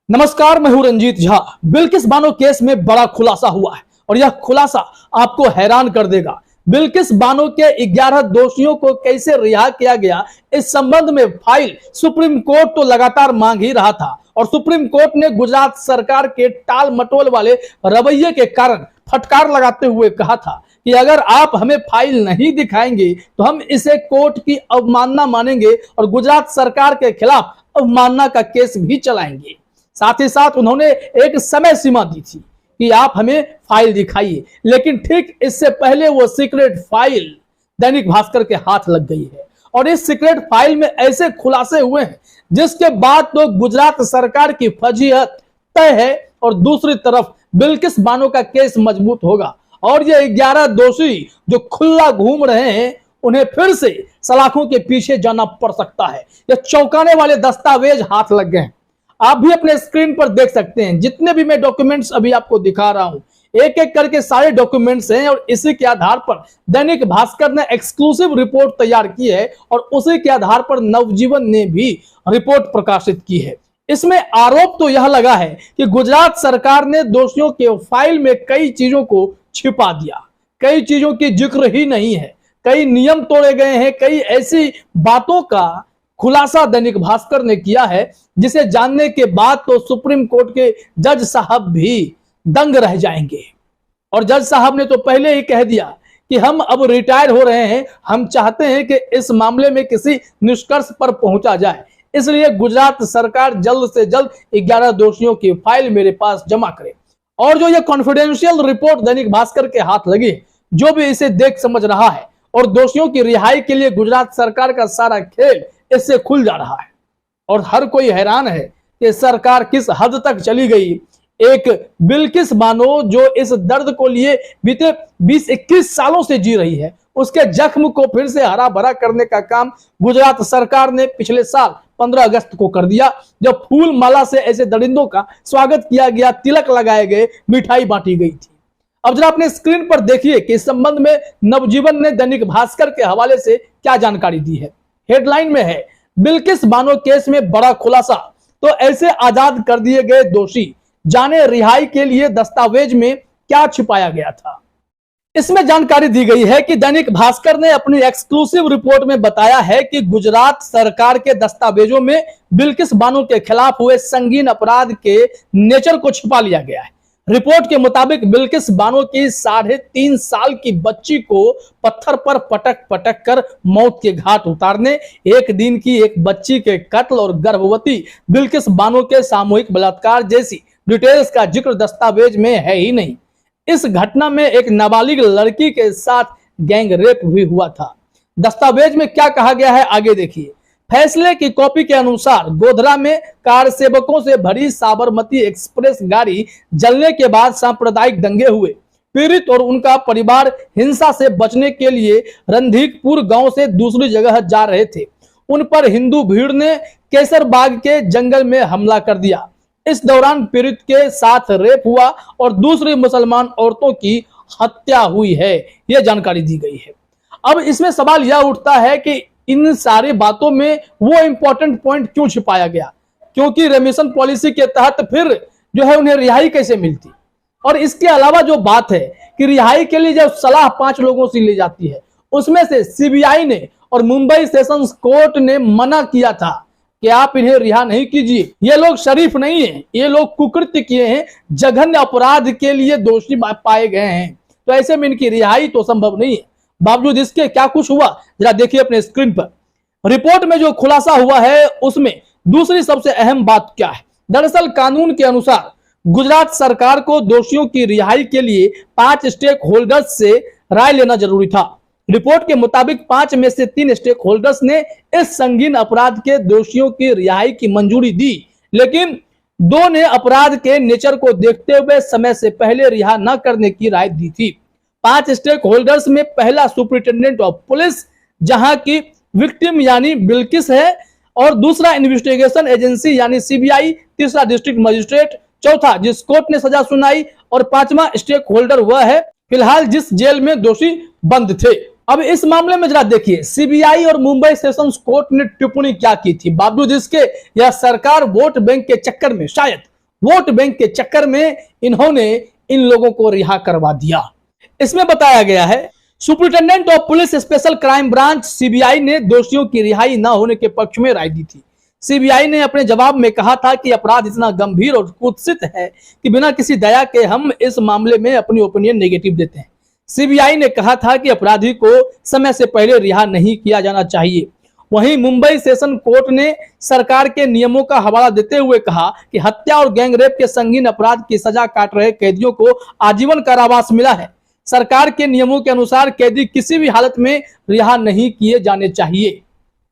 नमस्कार, मैं हूं रंजीत झा। बिल्किस बानो केस में बड़ा खुलासा हुआ है और यह खुलासा आपको हैरान कर देगा। बिल्किस बानो के 11 दोषियों को कैसे रिहा किया गया, इस संबंध में फाइल सुप्रीम कोर्ट तो लगातार मांग ही रहा था और सुप्रीम कोर्ट ने गुजरात सरकार के टाल मटोल वाले रवैये के कारण फटकार लगाते हुए कहा था कि अगर आप हमें फाइल नहीं दिखाएंगे तो हम इसे कोर्ट की अवमानना मानेंगे और गुजरात सरकार के खिलाफ अवमानना का केस भी चलाएंगे। साथ ही साथ उन्होंने एक समय सीमा दी थी कि आप हमें फाइल दिखाइए, लेकिन ठीक इससे पहले वो सीक्रेट फाइल दैनिक भास्कर के हाथ लग गई है और इस सीक्रेट फाइल में ऐसे खुलासे हुए हैं जिसके बाद तो गुजरात सरकार की फजीहत तय है और दूसरी तरफ बिल्किस बानो का केस मजबूत होगा और ये 11 दोषी जो खुला घूम रहे हैं उन्हें फिर से सलाखों के पीछे जाना पड़ सकता है। ये चौंकाने वाले दस्तावेज हाथ लग गए हैं। आप भी अपने स्क्रीन पर देख सकते हैं जितने भी मैं डॉक्यूमेंट्स अभी आपको दिखा रहा हूं, एक एक करके सारे डॉक्यूमेंट्स हैं और इसी के आधार पर दैनिक भास्कर ने एक्सक्लूसिव रिपोर्ट तैयार की है और उसी के आधार पर नवजीवन ने भी रिपोर्ट प्रकाशित की है। इसमें आरोप तो यह लगा है कि गुजरात सरकार ने दोषियों के फाइल में कई चीजों को छिपा दिया, कई चीजों की जिक्र ही नहीं है, कई नियम तोड़े गए हैं, कई ऐसी बातों का खुलासा दैनिक भास्कर ने किया है जिसे जानने के बाद तो सुप्रीम कोर्ट के जज साहब भी दंग रह जाएंगे। और जज साहब ने तो पहले ही कह दिया कि हम अब रिटायर हो रहे हैं, हम चाहते हैं कि इस मामले में किसी निष्कर्ष पर पहुंचा जाए, इसलिए गुजरात सरकार जल्द से जल्द 11 दोषियों की फाइल मेरे पास जमा करे। और जो ये कॉन्फिडेंशियल रिपोर्ट दैनिक भास्कर के हाथ लगी, जो भी इसे देख समझ रहा है और दोषियों की रिहाई के लिए गुजरात सरकार का सारा खेल इससे खुल जा रहा है और हर कोई हैरान है कि सरकार किस हद तक चली गई। एक बिल्किस बानो जो इस दर्द को लिए बीते 20-21 सालों से जी रही है, उसके जख्म को फिर से हरा भरा करने का काम गुजरात सरकार ने पिछले साल 15 अगस्त को कर दिया, जब फूल माला से ऐसे दरिंदों का स्वागत किया गया, तिलक लगाए गए, मिठाई बांटी गई थी। अब जरा अपने स्क्रीन पर देखिए कि इस संबंध में नवजीवन ने दैनिक भास्कर के हवाले से क्या जानकारी दी है। हेडलाइन में है, बिल्किस बानो केस में बड़ा खुलासा, तो ऐसे आजाद कर दिए गए दोषी, जाने रिहाई के लिए दस्तावेज में क्या छिपाया गया था। इसमें जानकारी दी गई है कि दैनिक भास्कर ने अपनी एक्सक्लूसिव रिपोर्ट में बताया है कि गुजरात सरकार के दस्तावेजों में बिल्किस बानो के खिलाफ हुए संगीन अपराध के नेचर को छिपा लिया गया है। रिपोर्ट के मुताबिक बिल्किस बानो की 3.5 साल की बच्ची को पत्थर पर पटक पटक कर मौत के घाट उतारने, एक दिन की एक बच्ची के कत्ल और गर्भवती बिल्किस बानो के सामूहिक बलात्कार जैसी डिटेल्स का जिक्र दस्तावेज में है ही नहीं। इस घटना में एक नाबालिग लड़की के साथ गैंग रेप भी हुआ था। दस्तावेज में क्या कहा गया है आगे देखिए। फैसले की कॉपी के अनुसार गोधरा में कार सेवकों से भरी साबरमती एक्सप्रेस गाड़ी जलने के बाद सांप्रदायिक दंगे हुए। पीड़ित और उनका परिवार हिंसा से बचने के लिए रणधीकपुर गांव से दूसरी जगह जा रहे थे। उन पर हिंदू भीड़ ने केसरबाग के जंगल में हमला कर दिया। इस दौरान पीड़ित के साथ रेप हुआ और दूसरी मुसलमान औरतों की हत्या हुई है, यह जानकारी दी गई है। अब इसमें सवाल यह उठता है कि इन सारी बातों में वो इंपॉर्टेंट पॉइंट क्यों छिपाया गया, क्योंकि रेमिशन पॉलिसी के तहत फिर जो है उन्हें रिहाई कैसे मिलती। और इसके अलावा जो बात है कि रिहाई के लिए जब सलाह 5 लोगों से ली जाती है, उसमें से सीबीआई ने और मुंबई सेशंस कोर्ट ने मना किया था कि आप इन्हें रिहा नहीं कीजिए, ये लोग शरीफ नहीं है, ये लोग कुकृत्य किए हैं, जघन्य अपराध के लिए दोषी पाए गए हैं, तो ऐसे में इनकी रिहाई तो संभव नहीं है। बावजूद इसके क्या कुछ हुआ जरा देखिए अपने स्क्रीन पर। रिपोर्ट में जो खुलासा हुआ है उसमें दूसरी सबसे अहम बात क्या है। दरअसल कानून के अनुसार गुजरात सरकार को दोषियों की रिहाई के लिए 5 स्टेक होल्डर्स से राय लेना जरूरी था। रिपोर्ट के मुताबिक 5 में से 3 स्टेक होल्डर्स ने इस संगीन अपराध के दोषियों की रिहाई की मंजूरी दी, लेकिन 2 ने अपराध के नेचर को देखते हुए समय से पहले रिहा न करने की राय दी थी। 5 स्टेक होल्डर्स में पहला सुपरिटेंडेंट ऑफ पुलिस, जहां की विक्टिम यानी बिल्किस है, और दूसरा इन्वेस्टिगेशन एजेंसी यानी सीबीआई, तीसरा डिस्ट्रिक्ट मजिस्ट्रेट, चौथा जिस कोर्ट ने सजा सुनाई और 5वां स्टेक होल्डर वह है फिलहाल जिस जेल में दोषी बंद थे। अब इस मामले में जरा देखिए सीबीआई और मुंबई सेशंस कोर्ट ने टिप्पणी क्या की थी। बावजूद इसके यह सरकार वोट बैंक के चक्कर में शायद वोट बैंक के चक्कर में इन्होंने इन लोगों को रिहा करवा दिया। इसमें बताया गया है, superintendent of police special crime branch CBI ने दोषियों की रिहाई न होने के पक्ष में राय दी थी। सीबीआई ने अपने जवाब में कहा था कि अपराध इतना गंभीर और कुत्सित है कि बिना किसी दया के हम इस मामले में अपनी ओपिनियन नेगेटिव देते हैं। सीबीआई ने कहा था कि अपराधी को समय से पहले रिहा नहीं किया जाना चाहिए। वहीं मुंबई सेशन कोर्ट ने सरकार के नियमों का हवाला देते हुए कहा कि हत्या और गैंगरेप के संगीन अपराध की सजा काट रहे कैदियों को आजीवन कारावास मिला है। सरकार के नियमों के अनुसार कैदी किसी भी हालत में रिहा नहीं किए जाने चाहिए।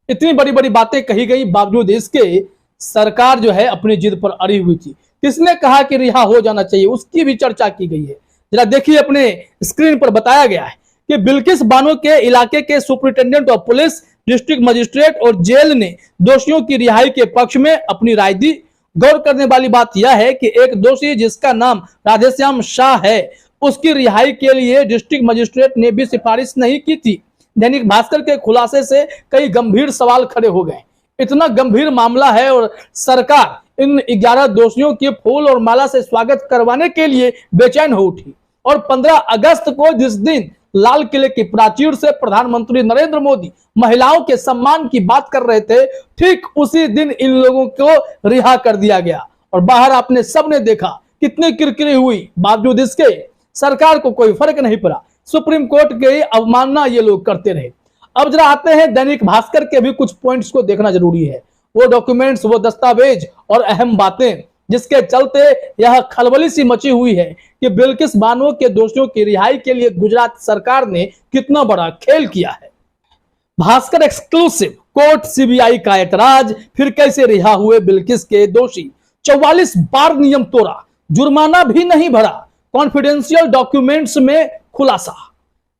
इतनी बड़ी बड़ी बातें कही गई, बावजूद इसके सरकार जो है अपनी जिद पर अड़ी हुई थी। किसने कहा कि रिहा हो जाना चाहिए, उसकी भी चर्चा की गई है। जरा देखिए, अपने स्क्रीन पर बताया गया है कि बिल्किस बानो के इलाके के superintendent of police, district magistrate और जेल ने दोषियों की रिहाई के पक्ष में अपनी राय दी। गौर करने वाली बात यह है कि एक दोषी जिसका नाम राधेश्याम शाह है, उसकी रिहाई के लिए डिस्ट्रिक्ट मजिस्ट्रेट ने भी सिफारिश नहीं की थी। दैनिक भास्कर के खुलासे से कई गंभीर सवाल खड़े हो गए। इतना गंभीर मामला है और सरकार इन 11 दोषियों के फूल और माला से स्वागत करवाने के लिए बेचैन हो उठी। और 15 अगस्त को जिस दिन लाल किले की प्राचीर से प्रधानमंत्री नरेंद्र मोदी महिलाओं के सम्मान की बात कर रहे थे, ठीक उसी दिन इन लोगों को रिहा कर दिया गया। और बाहर आपने सबने देखा कितनी किरकिरी हुई, बावजूद इसके सरकार को कोई फर्क नहीं पड़ा। सुप्रीम कोर्ट की अवमानना ये लोग करते रहे। अब जरा आते हैं, दैनिक भास्कर के भी कुछ पॉइंट्स को देखना जरूरी है। वो डॉक्यूमेंट्स, वो दस्तावेज और अहम बातें जिसके चलते यह खलबली सी मची हुई है कि बिल्किस बानो के दोषियों की रिहाई के लिए गुजरात सरकार ने कितना बड़ा खेल किया है। भास्कर एक्सक्लूसिव, कोर्ट सीबीआई का ऐतराज, फिर कैसे रिहा हुए बिल्किस के दोषी। 44 बार नियम तोड़ा, जुर्माना भी नहीं भरा। कॉन्फिडेंशियल डॉक्यूमेंट्स में खुलासा।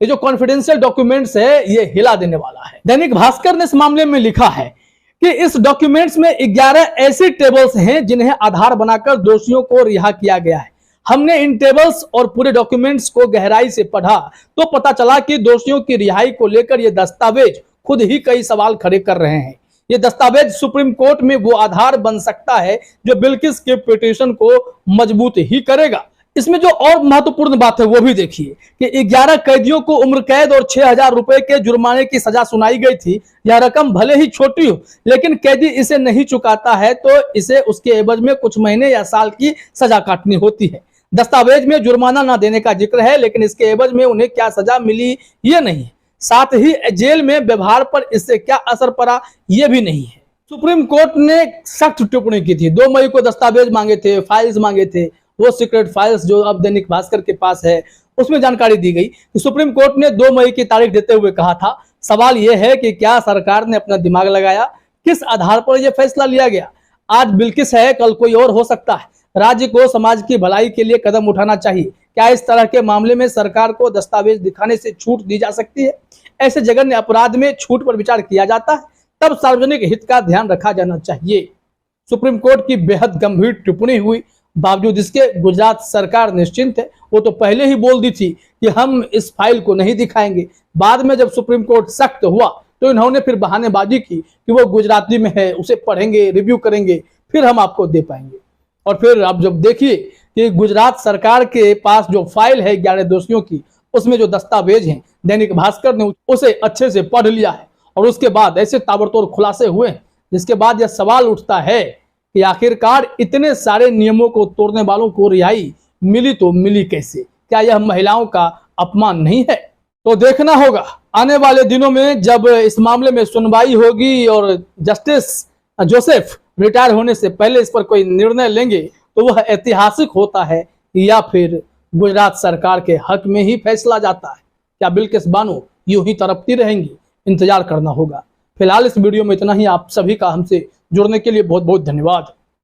ये जो कॉन्फिडेंशियल डॉक्यूमेंट्स है, ये हिला देने वाला है। दैनिक भास्कर ने इस मामले में लिखा है कि इस डॉक्यूमेंट्स में 11 ऐसी टेबल्स हैं जिन्हें आधार बनाकर दोषियों को रिहा किया गया है। हमने इन टेबल्स और पूरे डॉक्यूमेंट्स को गहराई से पढ़ा तो पता चला कि दोषियों की रिहाई को लेकर ये दस्तावेज खुद ही कई सवाल खड़े कर रहे हैं। ये दस्तावेज सुप्रीम कोर्ट में वो आधार बन सकता है जो बिल्किस के पिटीशन को मजबूत ही करेगा। इसमें जो और महत्वपूर्ण बात है वो भी देखिए कि 11 कैदियों को उम्र कैद और 6,000 रुपए के जुर्माने की सजा सुनाई गई थी। यह रकम भले ही छोटी हो, लेकिन कैदी इसे नहीं चुकाता है तो इसे उसके एवज में कुछ महीने या साल की सजा काटनी होती है। दस्तावेज में जुर्माना ना देने का जिक्र है, लेकिन इसके एवज में उन्हें क्या सजा मिली ये नहीं है। साथ ही जेल में व्यवहार पर इससे क्या असर पड़ा ये भी नहीं है। सुप्रीम कोर्ट ने सख्त टिप्पणी की थी। 2 मई को दस्तावेज मांगे थे, फाइल्स मांगे थे, वो सीक्रेट फाइल्स जो अब दैनिक भास्कर के पास है उसमें जानकारी दी गई कि सुप्रीम कोर्ट ने 2 मई की तारीख देते हुए कहा था, सवाल यह है कि क्या सरकार ने अपना दिमाग लगाया, किस आधार पर यह फैसला लिया गया। आज बिल्किस है, कल कोई और हो सकता है। राज्य को समाज की भलाई के लिए कदम उठाना चाहिए। क्या इस तरह के मामले में सरकार को दस्तावेज दिखाने से छूट दी जा सकती है? ऐसे जघन्य अपराध में छूट पर विचार किया जाता है, तब सार्वजनिक हित का ध्यान रखा जाना चाहिए। सुप्रीम कोर्ट की बेहद गंभीर टिप्पणी हुई, बावजूद इसके गुजरात सरकार निश्चिंत है। वो तो पहले ही बोल दी थी कि हम इस फाइल को नहीं दिखाएंगे। बाद में जब सुप्रीम कोर्ट सख्त हुआ तो इन्होंने फिर बहानेबाजी की कि वो गुजराती में है, उसे पढ़ेंगे, रिव्यू करेंगे, फिर हम आपको दे पाएंगे। और फिर आप जब देखिए कि गुजरात सरकार के पास जो फाइल है 11 दोषियों की, उसमें जो दस्तावेज हैं, दैनिक भास्कर ने उसे अच्छे से पढ़ लिया है और उसके बाद ऐसे ताबड़तोड़ खुलासे हुए हैं, जिसके बाद यह सवाल उठता है कि आखिरकार इतने सारे नियमों को तोड़ने वालों को रिहाई मिली तो मिली कैसे? क्या यह महिलाओं का अपमान नहीं है? तो देखना होगा आने वाले दिनों में जब इस मामले में सुनवाई होगी और जस्टिस जोसेफ रिटायर होने से पहले इस पर कोई निर्णय लेंगे तो वह ऐतिहासिक होता है या फिर गुजरात सरकार के हक में ही फैसला जाता है। क्या बिल्किस बानो यूं ही तड़पती रहेंगी? इंतजार करना होगा। फिलहाल इस वीडियो में इतना ही। आप सभी का हमसे जुड़ने के लिए बहुत बहुत धन्यवाद।